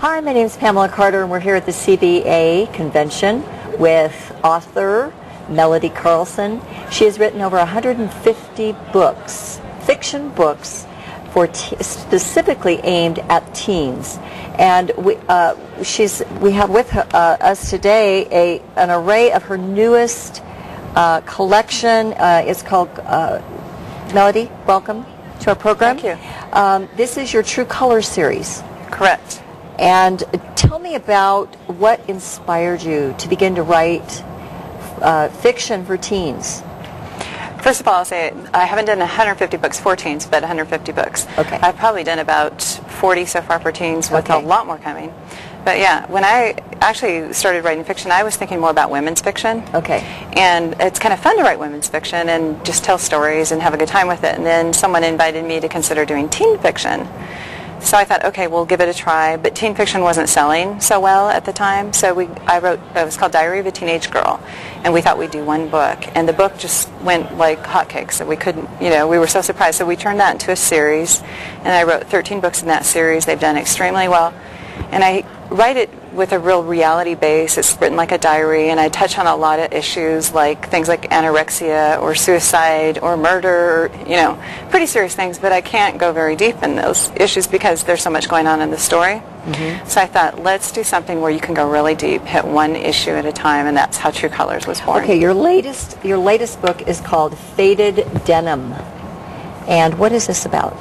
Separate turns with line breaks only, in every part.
Hi, my name is Pamela Carter, and we're here at the CBA convention with author Melody Carlson. She has written over 150 books, fiction books, specifically aimed at teens. And we have with us today an array of her newest collection. It's called Melody, welcome to our program.
Thank you.
This is your True Colors series.
Correct.
And tell me about what inspired you to begin to write fiction for teens.
First of all, I'll say I haven't done 150 books for teens, but 150 books.
Okay.
I've probably done about 40 so far for teens, with a lot more coming. But yeah, when I actually started writing fiction, I was thinking more about women's fiction.
Okay.
And it's kind of fun to write women's fiction and just tell stories and have a good time with it. And then someone invited me to consider doing teen fiction. So I thought, okay, we'll give it a try. But teen fiction wasn't selling so well at the time. So I wrote, it was called Diary of a Teenage Girl. And we thought we'd do one book. And the book just went like hotcakes. So we couldn't, we were so surprised. So we turned that into a series. And I wrote 13 books in that series. They've done extremely well. And I write it with a real reality base. It's written like a diary, and I touch on a lot of issues like things like anorexia or suicide or murder, pretty serious things, but I can't go very deep in those issues because there's so much going on in the story. Mm-hmm. So I thought, let's do something where you can go really deep, hit one issue at a time, and that's how True Colors was born.
Okay, your latest book is called Faded Denim. And what is this about?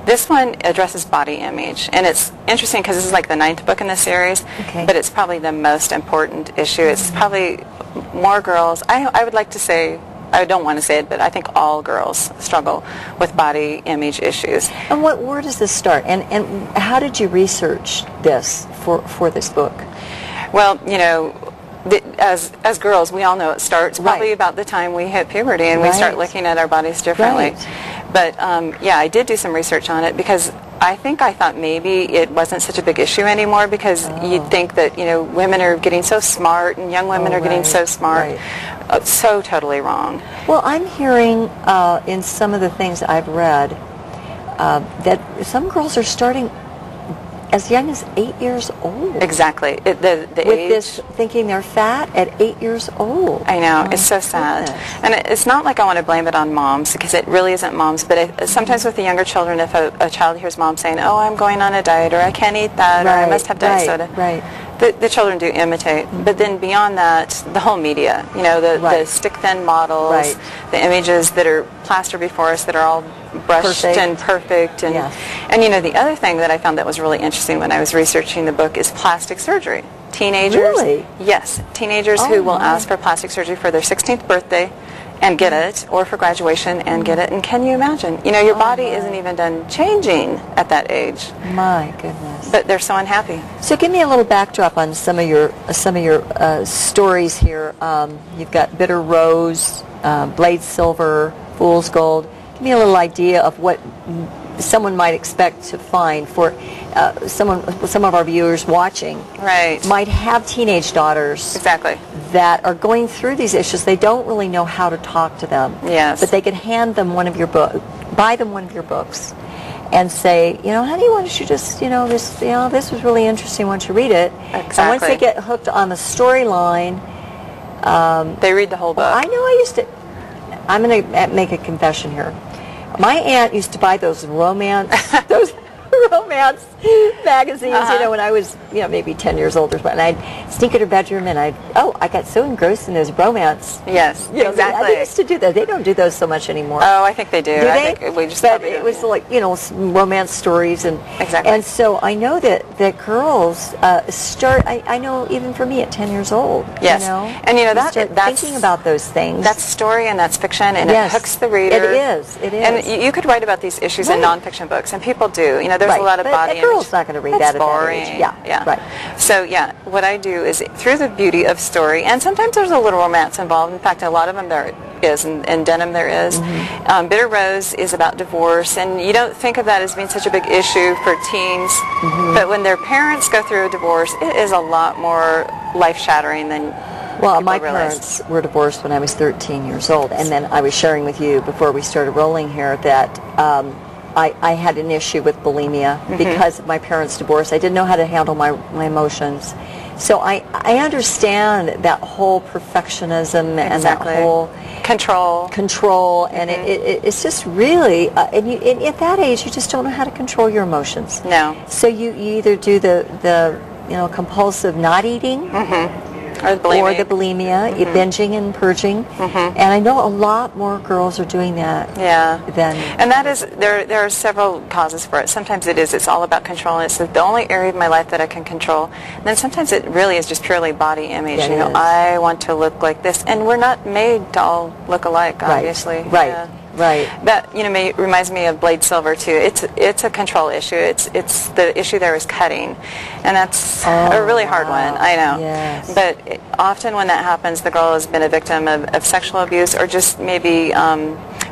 This one addresses body image, and it's interesting because this is like the 9th book in the series, but it's probably the most important issue. It's probably more girls. I would like to say, I don't want to say it, but I think all girls struggle with body image issues.
And where does this start? And how did you research this for this book?
Well, as girls, we all know it starts probably about the time we hit puberty and we start looking at our bodies differently.
Right.
But yeah, I did do some research on it because I thought maybe it wasn't such a big issue anymore because you'd think that, women are getting so smart and young women are getting so smart. So totally wrong.
Well, I'm hearing in some of the things I've read that some girls are starting as young as 8 years old.
Exactly. The
with
age,
this thinking they're fat at 8 years old.
I know. It's so sad. And it's not like I want to blame it on moms because it really isn't moms. But sometimes with the younger children, if a child hears mom saying, oh, I'm going on a diet, or I can't eat that, or I must have diet soda.
Right.
The children do imitate. But then beyond that, the whole media, the stick-thin models, the images that are plastered before us that are all brushed and perfect. And, and the other thing that I found that was really interesting when I was researching the book is plastic surgery. Teenagers.
Really?
Yes. Teenagers who will ask for plastic surgery for their 16th birthday and get it, or for graduation and get it. And can you imagine? Your body isn't even done changing at that age.
My goodness.
But they're so unhappy.
So give me a little backdrop on some of your stories here. You've got Bitter Rose, Blade Silver, Fool's Gold. Give me a little idea of what someone might expect to find for some of our viewers watching. Right. Might have teenage daughters.
Exactly.
That are going through these issues. They don't really know how to talk to them.
Yes.
But they could hand them one of your buy them one of your books, and say, honey, why don't you just, this was really interesting. Why don't you read it?
Exactly.
And once they get hooked on the storyline,
they read the whole book.
Well, I know I'm going to make a confession here. My aunt used to buy those romance magazines, when I was, maybe 10 years old or something. And I'd sneak in her bedroom and I got so engrossed in those romance.
Yes, exactly.
They used to do that. They don't do those so much anymore.
Oh, I think they do.
Do they?
Think we just
but it was like, romance stories. And so I know that girls start, I know even for me at 10 years old.
Yes. And that's
thinking about those things.
That's story and that's fiction, and it hooks the reader.
It is.
And you could write about these issues in nonfiction books, and people do. There's a lot of body image.
A girl's not going to read that at
boring.
That age. Yeah. Right.
So what I do is through the beauty of story, and sometimes there's a little romance involved. In fact, a lot of them there is, and Denim there is. Mm-hmm. Bitter Rose is about divorce, and you don't think of that as being such a big issue for teens, but when their parents go through a divorce, it is a lot more life-shattering than
my parents were divorced when I was 13 years old, and then I was sharing with you before we started rolling here that I had an issue with bulimia because of my parents' divorce. I didn't know how to handle my emotions. So I understand that whole perfectionism and that whole control, and it's just really, and at that age, you just don't know how to control your emotions.
No.
So you either do the compulsive not eating, or the bulimia, binging and purging, and I know a lot more girls are doing that.
Yeah.
And
that is, there are several causes for it. Sometimes it's all about control, and it's the only area of my life that I can control. And then sometimes it really is just purely body image.
Yeah,
I want to look like this, and we're not made to all look alike, obviously.
Right.
Yeah.
Right.
That reminds me of Blade Silver too. It's a control issue. It's the issue there is cutting, and that's a really hard one. I know.
Yes.
But often when that happens, the girl has been a victim of sexual abuse, or just maybe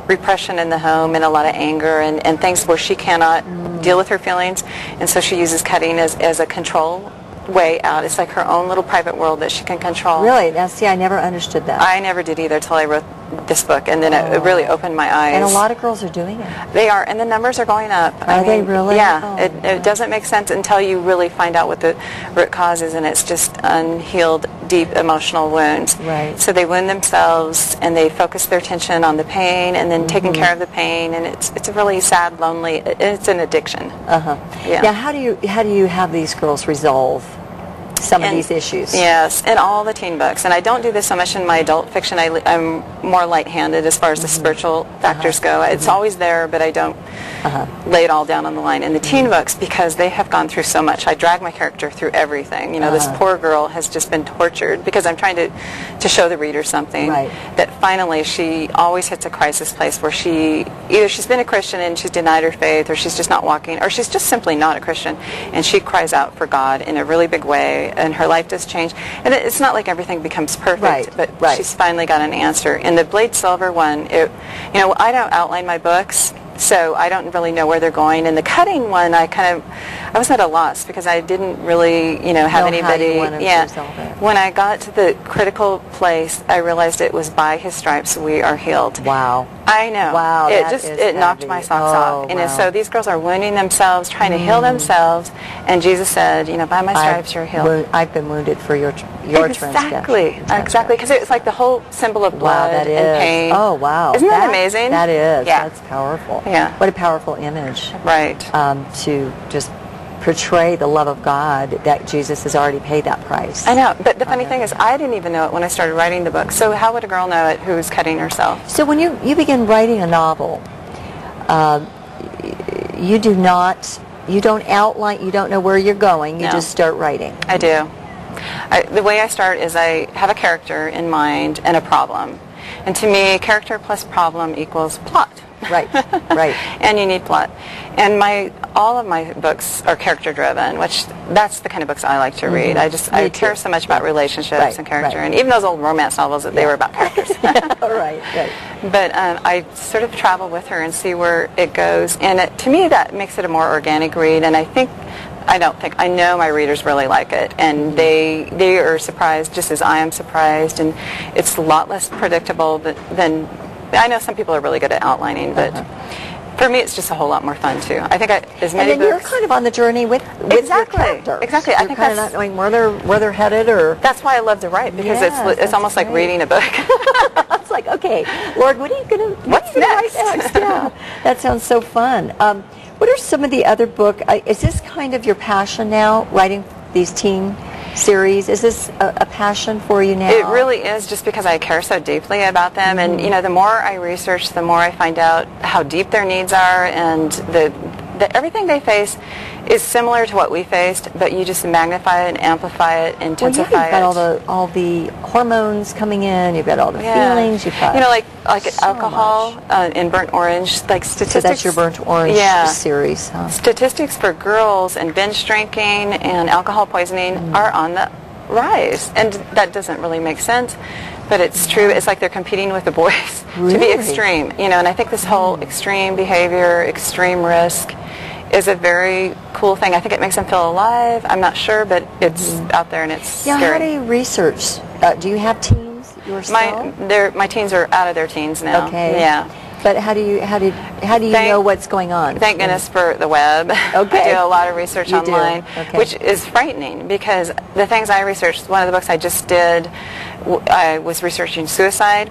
repression in the home, and a lot of anger and things where she cannot deal with her feelings, and so she uses cutting as a control way out. It's like her own little private world that she can control.
Really? Now, see, I never understood that.
I never did either till I wrote this book, and then it really opened my eyes.
And a lot of girls are doing it.
They are, and the numbers are going up.
Are they really?
Yeah. It doesn't make sense until you really find out what the root cause is, and it's just unhealed, deep emotional wounds.
Right.
So they wound themselves, and they focus their attention on the pain, and then taking care of the pain, and it's a really sad, lonely. It's an addiction. Yeah.
Now, how do you have these girls resolve some of these issues?
Yes, in all the teen books. And I don't do this so much in my adult fiction. I'm more light-handed as far as the spiritual factors go. It's always there, but I don't lay it all down on the line. In the teen books, because they have gone through so much, I drag my character through everything. This poor girl has just been tortured because I'm trying to show the reader something that finally she always hits a crisis place where either she's been a Christian and she's denied her faith, or she's just not walking, or she's just simply not a Christian, and she cries out for God in a really big way, and her life does change. And it's not like everything becomes perfect, but she's finally got an answer. In the Blade Silver one, I don't outline my books, so I don't really know where they're going. In the cutting one, I was at a loss because I didn't really, have anybody. When I got to the critical place, I realized it was by His stripes we are healed.
Wow.
I know.
Wow.
It knocked my socks off. And so these girls are wounding themselves, trying to heal themselves, and Jesus said, by my stripes you're healed.
I've been wounded for your transgression.
Exactly. Because it's like the whole symbol of blood and pain.
Oh, wow.
Isn't that amazing?
That is.
Yeah.
That's powerful.
Yeah.
What a powerful image.
Right.
To just portray the love of God, that Jesus has already paid that price.
I know, but the funny thing is I didn't even know it when I started writing the book. So how would a girl know it who's cutting herself?
So when you begin writing a novel, you don't outline, you don't know where you're going, you just start writing.
I do. The way I start is I have a character in mind and a problem. And to me, character plus problem equals plot.
Right.
And you need plot. And all of my books are character driven, which that's the kind of books I like to read. I care so much about relationships and character, and even those old romance novels they were about characters.
Right.
But I sort of travel with her and see where it goes, and to me that makes it a more organic read. And I know my readers really like it, and they are surprised just as I am surprised, and it's a lot less predictable than I know some people are really good at outlining, but for me it's just a whole lot more fun too. I think as many
and then
books,
you're kind of on the journey with your characters.
Exactly.
I think kind of not knowing where they're headed, or
that's why I love to write, because it's almost like reading a book.
It's like, okay, Lord, what's next? Yeah, that sounds so fun. What are some of the other books? Is this kind of your passion now, writing these teen series? Is this a passion for you now?
It really is, just because I care so deeply about them. And the more I research, the more I find out how deep their needs are, and everything they face is similar to what we faced, but you just magnify it and amplify it, intensify
you've got all the hormones coming in, you've got all the feelings, you've got
like so alcohol in Burnt Orange, like statistics.
So that's your Burnt Orange series, huh?
Statistics for girls and binge drinking and alcohol poisoning are on the rise, and that doesn't really make sense, but it's true. It's like they're competing with the boys to be extreme, and I think this whole extreme behavior, extreme risk is a very cool thing. I think it makes them feel alive. I'm not sure, but it's out there, and it's scary.
How do you research? Do you have teens yourself?
My teens are out of their teens now.
Okay.
Yeah.
But how do you know what's going on?
Thank goodness for the web.
Okay.
I do a lot of research online,
Okay.
which is frightening because the things I researched, one of the books I just did, I was researching suicide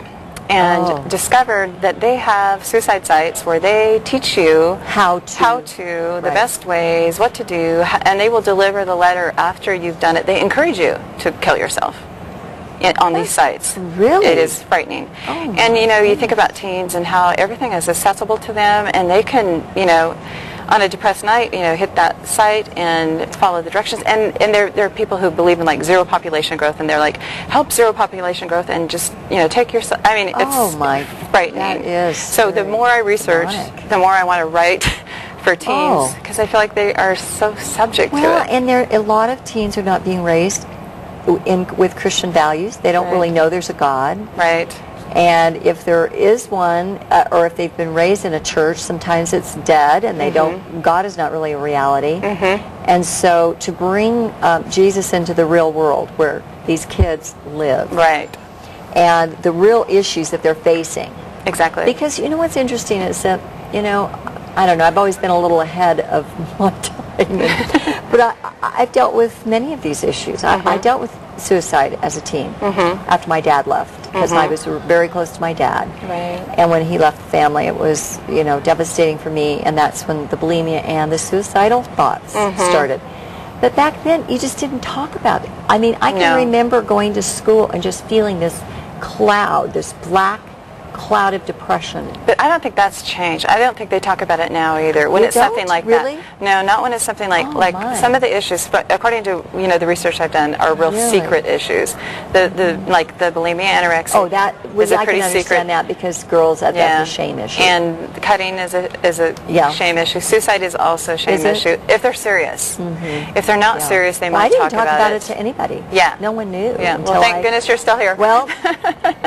and discovered that they have suicide sites where they teach you
how to,
the best ways, what to do, and they will deliver the letter after you've done it. They encourage you to kill yourself on these sites.
Really?
It is frightening.
Oh,
and you think about teens and how everything is accessible to them, and they can, on a depressed night, hit that site and follow the directions. And there are people who believe in like zero population growth, and they're like, help zero population growth and just, take your, it's frightening.
That is
so the more I research, the more I want to write for teens, because I feel like they are so subject to it.
And a lot of teens are not being raised with Christian values. They don't really know there's a God.
Right.
And if there is one, or if they've been raised in a church, sometimes it's dead, and they don't. God is not really a reality. And so to bring Jesus into the real world where these kids live,
right,
and the real issues that they're facing.
Exactly.
Because what's interesting is that I don't know. I've always been a little ahead of my time, but I've dealt with many of these issues. I dealt with suicide as a teen after my dad left, because I was very close to my dad.
Right.
And when he left the family, it was devastating for me, and that's when the bulimia and the suicidal thoughts started. But back then, you just didn't talk about it. I mean, I can remember going to school and just feeling this cloud, this black cloud of depression.
But I don't think that's changed. I don't think they talk about it now either. When it's something like that. No, not when it's something like some of the issues, but according to the research I've done, are real secret issues. Like the bulimia, anorexia.
Oh, that was
I can
understand
secret.
That because girls, that's a shame issue.
And cutting is a shame issue. Suicide is also a shame issue if they're serious. If they're not serious, they might
talk about
it
to anybody.
Yeah.
No one knew.
Yeah. Well, thank goodness you're still here.
Well,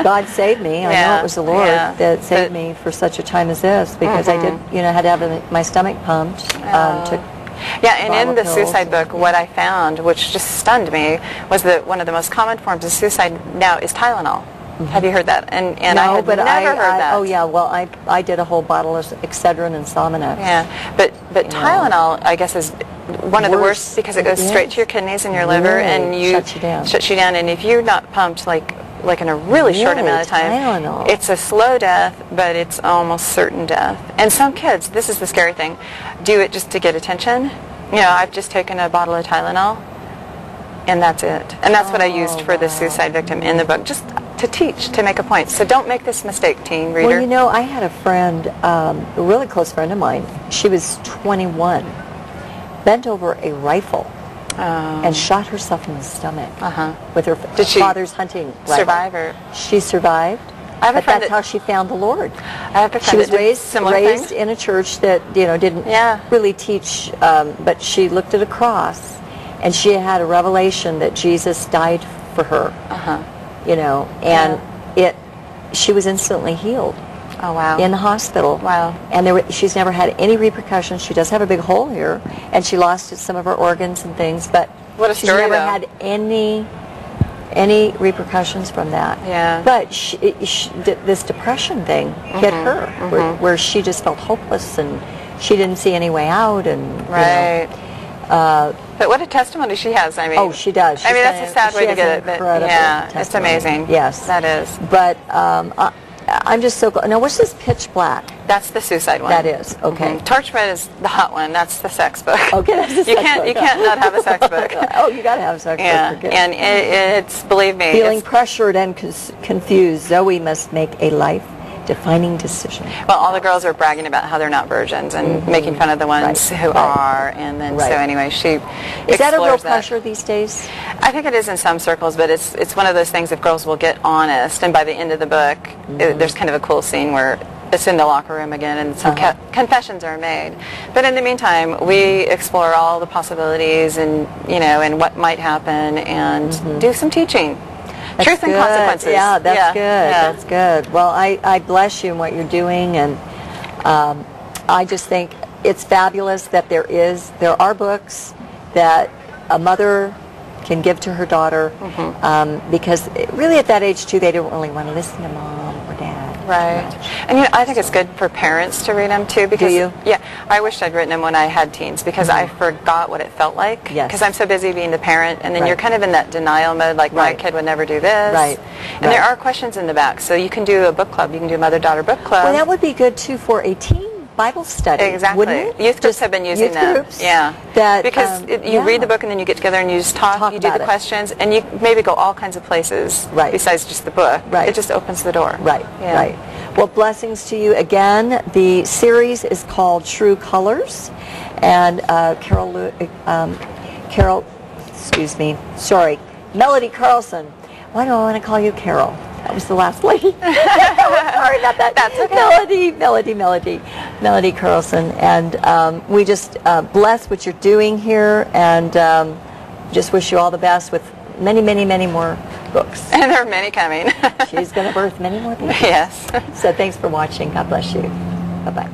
God saved me. I know it was the Lord that saved me for such a time as this, because I did, had to have my stomach pumped.
And in the suicide book, what I found, which just stunned me, was that one of the most common forms of suicide now is Tylenol. Have you heard that? And
no,
I had never heard that.
Oh yeah, well I did a whole bottle of Excedrin and Sominex.
Yeah, but Tylenol, I guess, is one of the worst, because it goes straight to your kidneys and your liver, and shuts you down. And if you're not pumped like in a really short amount of time,
Tylenol.
It's a slow death, but it's almost certain death. And some kids, this is the scary thing, do it just to get attention. I've just taken a bottle of Tylenol, and that's it. And that's what I used for the suicide victim in the book, just to teach, to make a point. So don't make this mistake, teen reader.
Well, I had a friend, a really close friend of mine. She was 21, bent over a rifle, and shot herself in the stomach with her father's hunting rifle.
Survive or?
She survived.
I have a friend
that's how she found the Lord.
I have a friend
she was
that
raised in a church that didn't really teach, but she looked at a cross, and she had a revelation that Jesus died for her. And she was instantly healed.
Oh, wow.
In the hospital.
Wow.
And she's never had any repercussions. She does have a big hole here, and she lost some of her organs and things, but
what a story,
she's never had any repercussions from that.
Yeah.
But this depression thing hit her, where she just felt hopeless, and she didn't see any way out. And
but what a testimony she has. I mean,
she does.
That's a sad way to get it, but it's amazing.
Yes,
that is.
But I'm just so glad. Now, what's this Pitch Black?
That's the suicide one.
That is, okay.
Torch Red is the hot one. That's the sex book.
Okay, that's the sex book.
You can't not have a sex book.
You got to have a sex book.
And it's, believe me.
Feeling pressured and confused, Zoe must make a life-defining decision.
Well, all the girls are bragging about how they're not virgins and making fun of the ones who are. And then, so anyway, she
Is that a real pressure these days?
I think it is in some circles, but it's one of those things if girls will get honest, and by the end of the book, there's kind of a cool scene where it's in the locker room again, and some confessions are made. But in the meantime, we explore all the possibilities and and what might happen, and do some teaching. Truth and consequences.
Yeah, that's good.
Yeah.
That's good. Well, I bless you in what you're doing, and I just think it's fabulous that there are books that a mother can give to her daughter, because really at that age too, they don't really want to listen to mom or dad.
Right. And you know, I think it's good for parents to read them too because
Do you?
Yeah, I wished I'd written them when I had teens because I forgot what it felt like.
Yes.
Because I'm so busy being the parent, and then
Right.
you're kind of in that denial mode, like my
Right.
kid would never do this.
Right.
And there are questions in the back, so you can do a book club. You can do a mother-daughter book club.
Well, that would be good too for a teen Bible study.
Exactly.
Wouldn't it?
Youth groups
Just
have been using
youth
them.
Groups
Yeah.
that,
because you
yeah.
read the book and then you get together and you just talk you do
about
the
it.
questions, and you maybe go all kinds of places
Right.
besides just the book.
Right.
It just opens the door.
Right,
Yeah.
right. Well, blessings to you again. The series is called True Colors, and Melody Carlson. Why do I want to call you Carol? That was the last lady. Sorry about that.
That's okay.
Melody Carlson. And we just bless what you're doing here, and just wish you all the best with many, many, many more books.
And there are many coming.
She's going to birth many more babies.
Yes.
So thanks for watching. God bless you. Bye-bye.